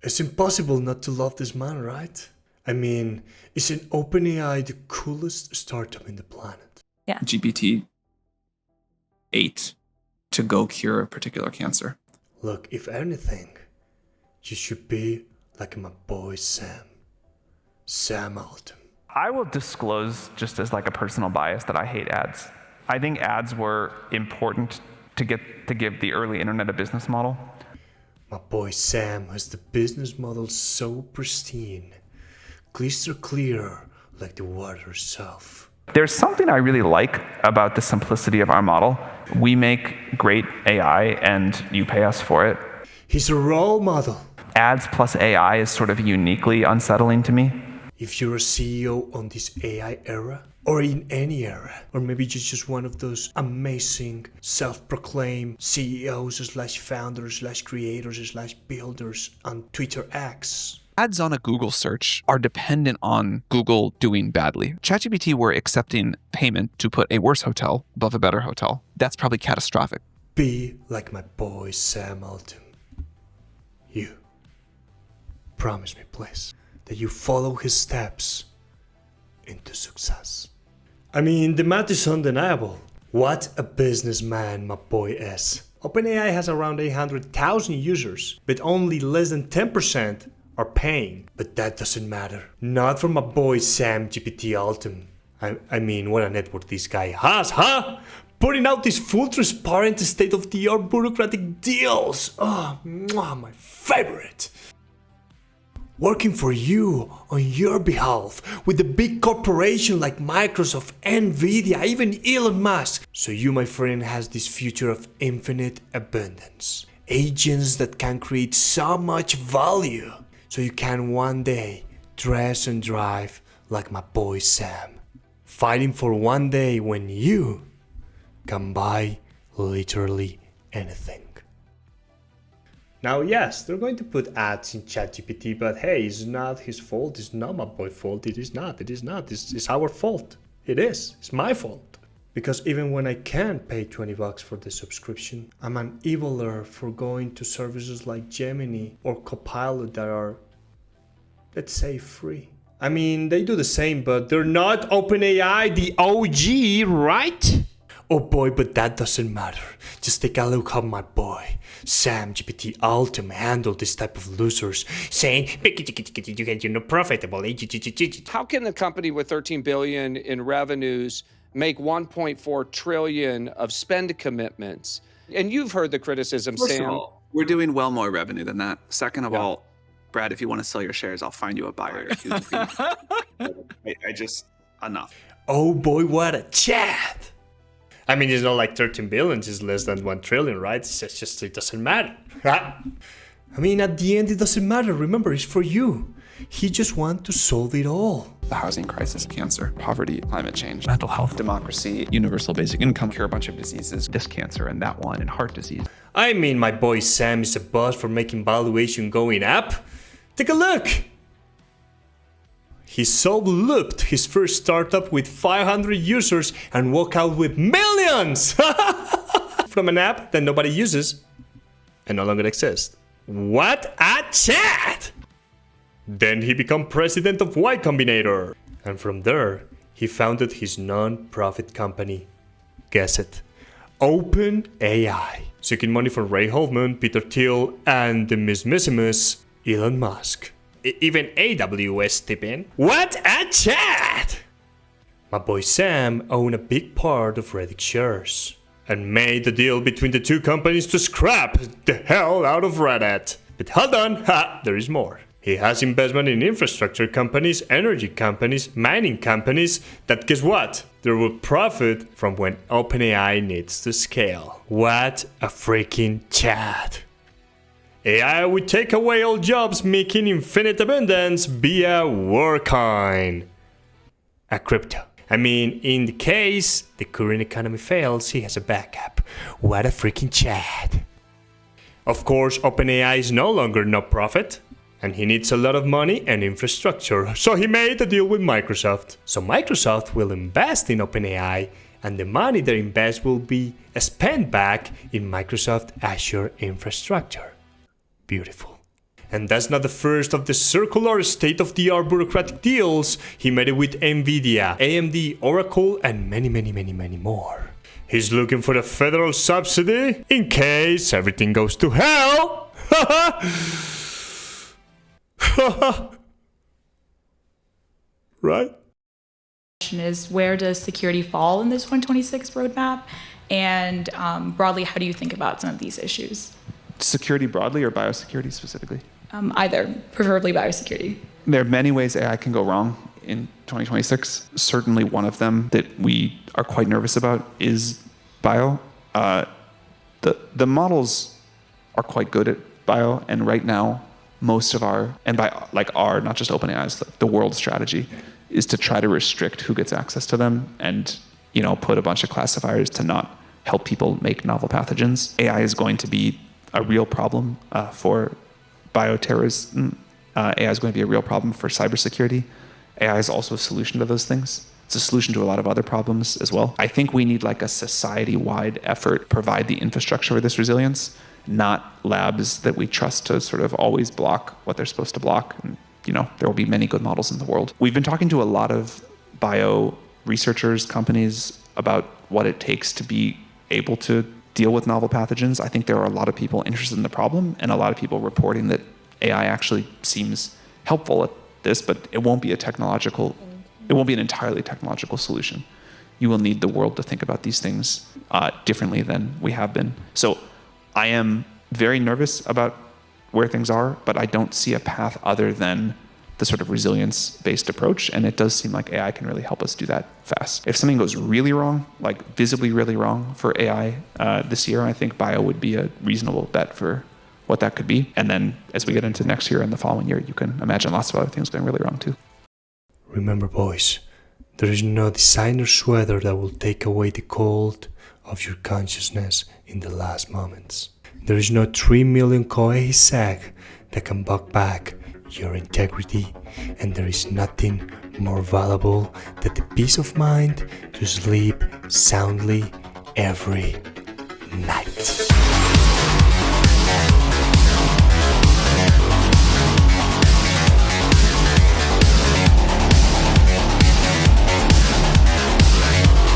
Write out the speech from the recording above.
It's impossible not to love this man, right? I mean, isn't OpenAI the coolest startup in the planet? Yeah. GPT-8 to go cure a particular cancer. Look, if anything, you should be like my boy Sam Altman. I will disclose just as like a personal bias that I hate ads. I think ads were important to give the early internet a business model. My boy Sam has the business model so pristine, crystal clear like the water itself. There's something I really like about the simplicity of our model. We make great AI and you pay us for it. He's a role model. Ads plus AI is sort of uniquely unsettling to me. If you're a CEO on this AI era, or in any era, or maybe just one of those amazing self-proclaimed CEOs/founders/creators/builders on Twitter X. Ads on a Google search are dependent on Google doing badly. ChatGPT were accepting payment to put a worse hotel above a better hotel. That's probably catastrophic. Be like my boy Sam Altman. You. Promise me, please, that you follow his steps into success. I mean, the math is undeniable. What a businessman my boy is. OpenAI has around 800,000 users, but only less than 10% are paying. But that doesn't matter. Not for my boy Sam GPT Altman. I mean, what a network this guy has, huh? Putting out these full transparent state-of-the-art bureaucratic deals. Oh, my favorite. Working for you on your behalf with a big corporation like Microsoft, Nvidia, even Elon Musk. So you, my friend, has this future of infinite abundance. Agents that can create so much value. So you can one day dress and drive like my boy Sam. Fighting for one day when you can buy literally anything. Now, yes, they're going to put ads in ChatGPT, but hey, it's not his fault. It's not my boy's fault. It is not. It's our fault. It is. It's my fault. Because even when I can pay $20 for the subscription, I'm an eviler for going to services like Gemini or Copilot that are, let's say, free. I mean, they do the same, but they're not OpenAI, the OG, right? Oh boy, but that doesn't matter. Just take a look how my boy, Sam GPT Altman, handled this type of losers, saying, you're not profitable. How can a company with 13 billion in revenues make 1.4 trillion of spend commitments? And you've heard the criticism, First Sam. of all, we're doing well more revenue than that. Second of all, Brad, if you want to sell your shares, I'll find you a buyer. Enough. Oh boy, what a chat! I mean, it's not like 13 billion, it's less than 1 trillion, right? It's just, it doesn't matter. I mean, at the end, it doesn't matter. Remember, it's for you. He just wants to solve it all. The housing crisis, cancer, poverty, climate change, mental health, democracy, universal basic income, cure a bunch of diseases, this cancer and that one, and heart disease. I mean, my boy Sam is a boss for making valuation going up. Take a look. He solo-looped his first startup with 500 users and walked out with millions from an app that nobody uses and no longer exists. What a chat! Then he became president of Y Combinator. And from there, he founded his non-profit company. Guess it. OpenAI. Seeking money from Ray Holman, Peter Thiel, and the Miss Elon Musk. Even AWS tip in. What a chat! My boy Sam owned a big part of Reddit shares and made the deal between the two companies to scrap the hell out of Reddit. But hold on, there is more. He has investment in infrastructure companies, energy companies, mining companies that, guess what? They will profit from when OpenAI needs to scale. What a freaking chat! AI will take away all jobs, making infinite abundance via Workcoin. A crypto. I mean, in the case the current economy fails, he has a backup. What a freaking chat. Of course, OpenAI is no longer no profit, and he needs a lot of money and infrastructure, so he made a deal with Microsoft. So Microsoft will invest in OpenAI, and the money they invest will be spent back in Microsoft Azure infrastructure. Beautiful. And that's not the first of the circular state-of-the-art bureaucratic deals. He made it with Nvidia, AMD, Oracle, and many more. He's looking for a federal subsidy in case everything goes to hell. Right? Is where does security fall in this 126 roadmap? And broadly, how do you think about some of these issues? Security broadly or biosecurity specifically? Either, preferably biosecurity. There are many ways AI can go wrong in 2026. Certainly one of them that we are quite nervous about is bio. The models are quite good at bio, and right now most of our, and by like our, not just OpenAI's, the world strategy is to try to restrict who gets access to them and, you know, put a bunch of classifiers to not help people make novel pathogens. AI is going to be a real problem for bioterrorism. AI is going to be a real problem for cybersecurity. AI is also a solution to those things. It's a solution to a lot of other problems as well. I think we need like a society-wide effort to provide the infrastructure for this resilience, not labs that we trust to sort of always block what they're supposed to block. And, you know, there will be many good models in the world. We've been talking to a lot of bio researchers, companies, about what it takes to be able to deal with novel pathogens. I think there are a lot of people interested in the problem and a lot of people reporting that AI actually seems helpful at this, but it won't be an entirely technological solution. You will need the world to think about these things differently than we have been. So I am very nervous about where things are, but I don't see a path other than the sort of resilience-based approach, and it does seem like AI can really help us do that fast. If something goes really wrong, like visibly really wrong for AI this year, I think bio would be a reasonable bet for what that could be. And then as we get into next year and the following year, you can imagine lots of other things going really wrong too. Remember, boys, there is no designer sweater that will take away the cold of your consciousness in the last moments. There is no 3 million koei sack that can buck back your integrity, and there is nothing more valuable than the peace of mind to sleep soundly every night.